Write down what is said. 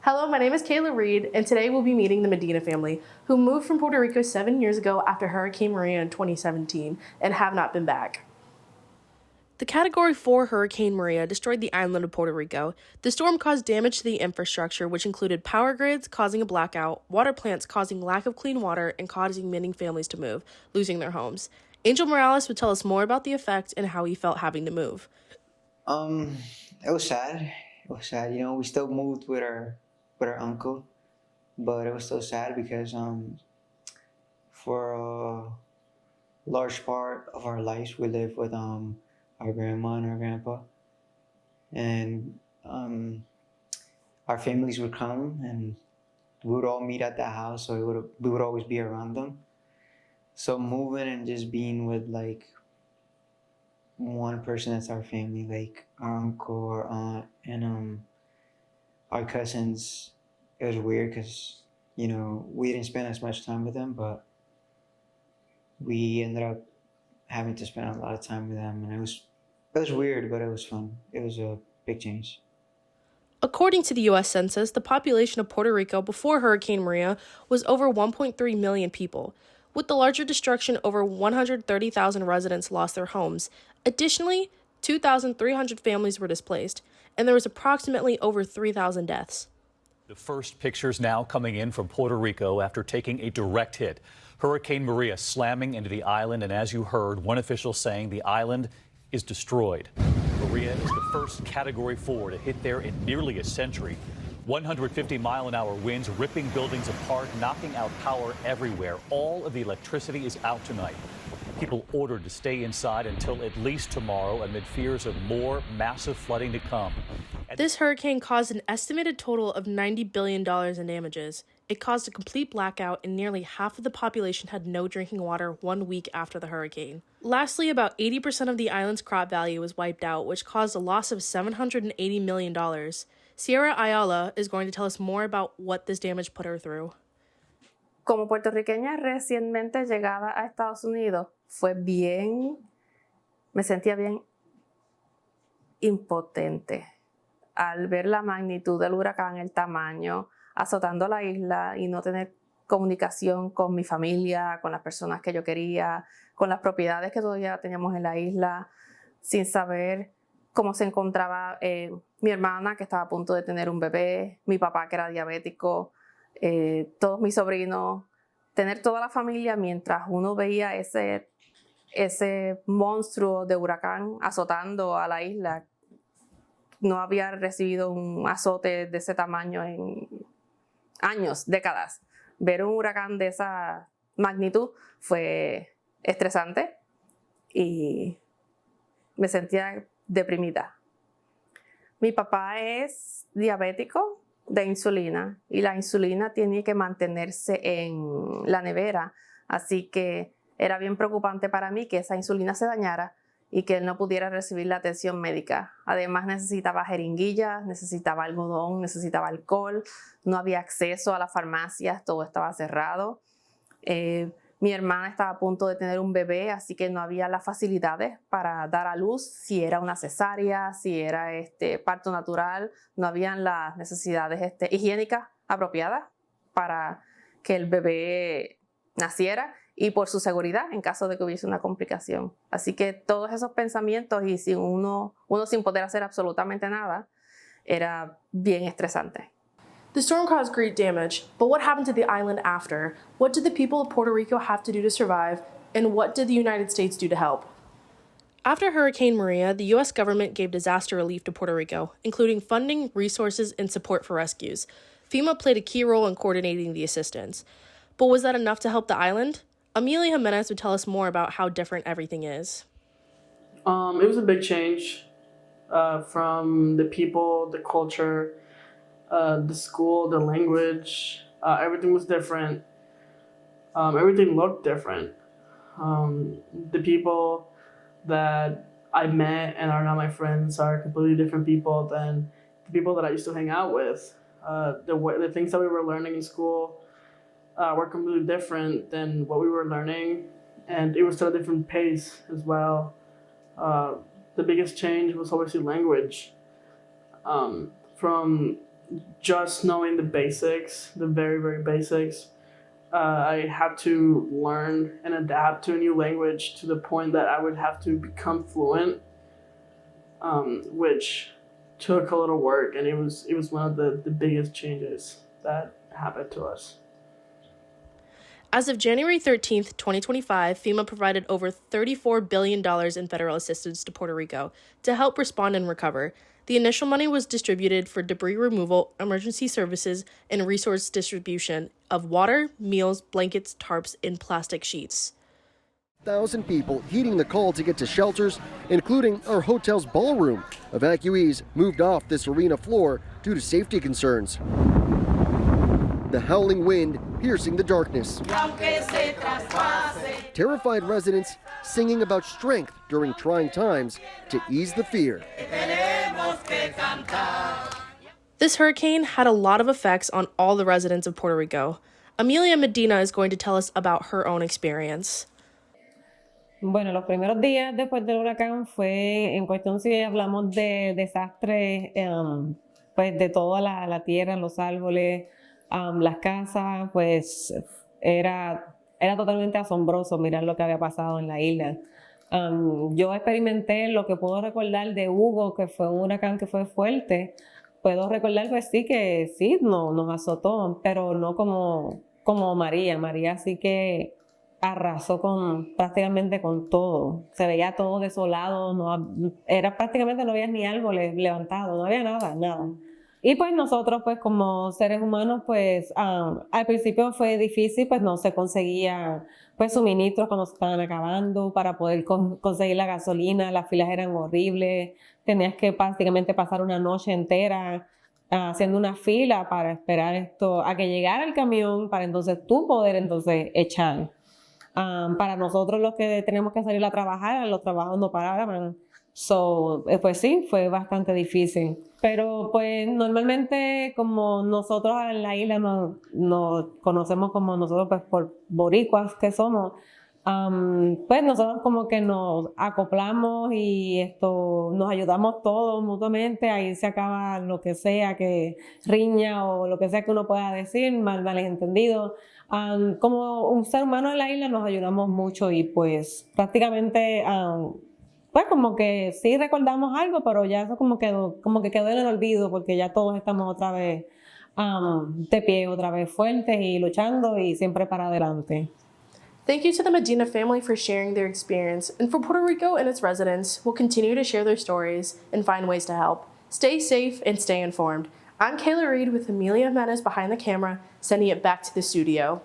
Hello, my name is Kayla Reed, and today we'll be meeting the Medina family, who moved from Puerto Rico 7 years ago after Hurricane Maria in 2017 and have not been back. The Category 4 Hurricane Maria destroyed the island of Puerto Rico. The storm caused damage to the infrastructure, which included power grids causing a blackout, water plants causing lack of clean water, and causing many families to move, losing their homes. Angel Morales would tell us more about the effect and how he felt having to move. It was sad. It was sad. We still moved with our uncle, but it was still sad because for a large part of our lives we lived with our grandma and our grandpa, and our families would come and we would all meet at that house, so we would always be around them. So moving and just being with like one person that's our family, like our uncle, our aunt, and our cousins, it was weird because we didn't spend as much time with them, but we ended up having to spend a lot of time with them, and it was weird, but it was fun. It was a big change. According to the U.S. Census, the population of Puerto Rico before Hurricane Maria was over 1.3 million people. With the larger destruction, over 130,000 residents lost their homes. Additionally, 2,300 families were displaced, and there was approximately over 3,000 deaths. The first pictures now coming in from Puerto Rico after taking a direct hit. Hurricane Maria slamming into the island, and as you heard, one official saying the island is destroyed. Maria is the first Category 4 to hit there in nearly a century. 150-mile-an-hour winds ripping buildings apart, knocking out power everywhere. All of the electricity is out tonight. People ordered to stay inside until at least tomorrow amid fears of more massive flooding to come. This hurricane caused an estimated total of $90 billion in damages. It caused a complete blackout, and nearly half of the population had no drinking water 1 week after the hurricane. Lastly, about 80% of the island's crop value was wiped out, which caused a loss of $780 million. Sierra Ayala is going to tell us more about what this damage put her through. Como puertorriqueña recientemente llegada a Estados Unidos, me sentía bien impotente al ver la magnitud del huracán, el tamaño, azotando la isla y no tener comunicación con mi familia, con las personas que yo quería, con las propiedades que todavía teníamos en la isla, sin saber cómo se encontraba mi hermana, que estaba a punto de tener un bebé, mi papá, que era diabético, todos mis sobrinos, tener toda la familia mientras uno veía ese monstruo de huracán azotando a la isla. No había recibido un azote de ese tamaño en años, décadas. Ver un huracán de esa magnitud fue estresante y me sentía deprimida. Mi papá es diabético de insulina y la insulina tiene que mantenerse en la nevera, así que era bien preocupante para mí que esa insulina se dañara y que él no pudiera recibir la atención médica. Además necesitaba jeringuillas, necesitaba algodón, necesitaba alcohol, no había acceso a las farmacias, todo estaba cerrado. Mi hermana estaba a punto de tener un bebé, así que no había las facilidades para dar a luz, si era una cesárea, si era parto natural, no habían las necesidades higiénicas apropiadas para que el bebé naciera y por su seguridad en caso de que hubiese una complicación. Así que todos esos pensamientos y sin uno sin poder hacer absolutamente nada, era bien estresante. The storm caused great damage, but what happened to the island after? What did the people of Puerto Rico have to do to survive, and what did the United States do to help? After Hurricane Maria, the U.S. government gave disaster relief to Puerto Rico, including funding, resources, and support for rescues. FEMA played a key role in coordinating the assistance. But was that enough to help the island? Amelia Jimenez would tell us more about how different everything is. It was a big change from the people, the culture, the school, the language. Everything was different. Everything looked different. The people that I met and are now my friends are completely different people than the people that I used to hang out with. The things that we were learning in school were completely different than what we were learning, and it was at a different pace as well. The biggest change was obviously language. From just knowing the basics, the very, very basics. I had to learn and adapt to a new language to the point that I would have to become fluent, which took a little work, and it was one of the biggest changes that happened to us. As of January 13th, 2025, FEMA provided over $34 billion in federal assistance to Puerto Rico to help respond and recover. The initial money was distributed for debris removal, emergency services, and resource distribution of water, meals, blankets, tarps, and plastic sheets. 1,000 people heeding the call to get to shelters, including our hotel's ballroom. Evacuees moved off this arena floor due to safety concerns. The howling wind piercing the darkness. Terrified residents singing about strength during trying times to ease the fear. This hurricane had a lot of effects on all the residents of Puerto Rico. Amelia Medina is going to tell us about her own experience. Bueno, los primeros días después del huracán fue, en cuestión si hablamos de desastres, pues de toda la tierra, los árboles, las casas, pues era totalmente asombroso mirar lo que había pasado en la isla. Yo experimenté lo que puedo recordar de Hugo, que fue un huracán que fue fuerte. Puedo recordar pues sí que sí nos azotó, pero no como María. María sí que arrasó prácticamente con todo. Se veía todo desolado, prácticamente no había ni árboles levantados, no había nada. Y pues nosotros pues como seres humanos pues al principio fue difícil, pues no se conseguía pues suministros cuando se estaban acabando para poder conseguir la gasolina, las filas eran horribles, tenías que prácticamente pasar una noche entera haciendo una fila para esperar a que llegara el camión para entonces tú poder entonces echar. Para nosotros los que tenemos que salir a trabajar, los trabajos no paraban. Pues sí, fue bastante difícil. Pero pues normalmente como nosotros en la isla nos conocemos como nosotros pues por boricuas que somos, pues nosotros como que nos acoplamos y nos ayudamos todos mutuamente, ahí se acaba lo que sea que riña o lo que sea que uno pueda decir, malentendido. Como un ser humano en la isla nos ayudamos mucho y pues prácticamente pues como que sí recordamos algo, pero ya eso como que quedó en el olvido porque ya todos estamos otra vez de pie, otra vez fuertes y luchando y siempre para adelante. Thank you to the Medina family for sharing their experience, and for Puerto Rico and its residents will continue to share their stories and find ways to help. Stay safe and stay informed. I'm Kayla Reed with Amelia Jimenez behind the camera, sending it back to the studio.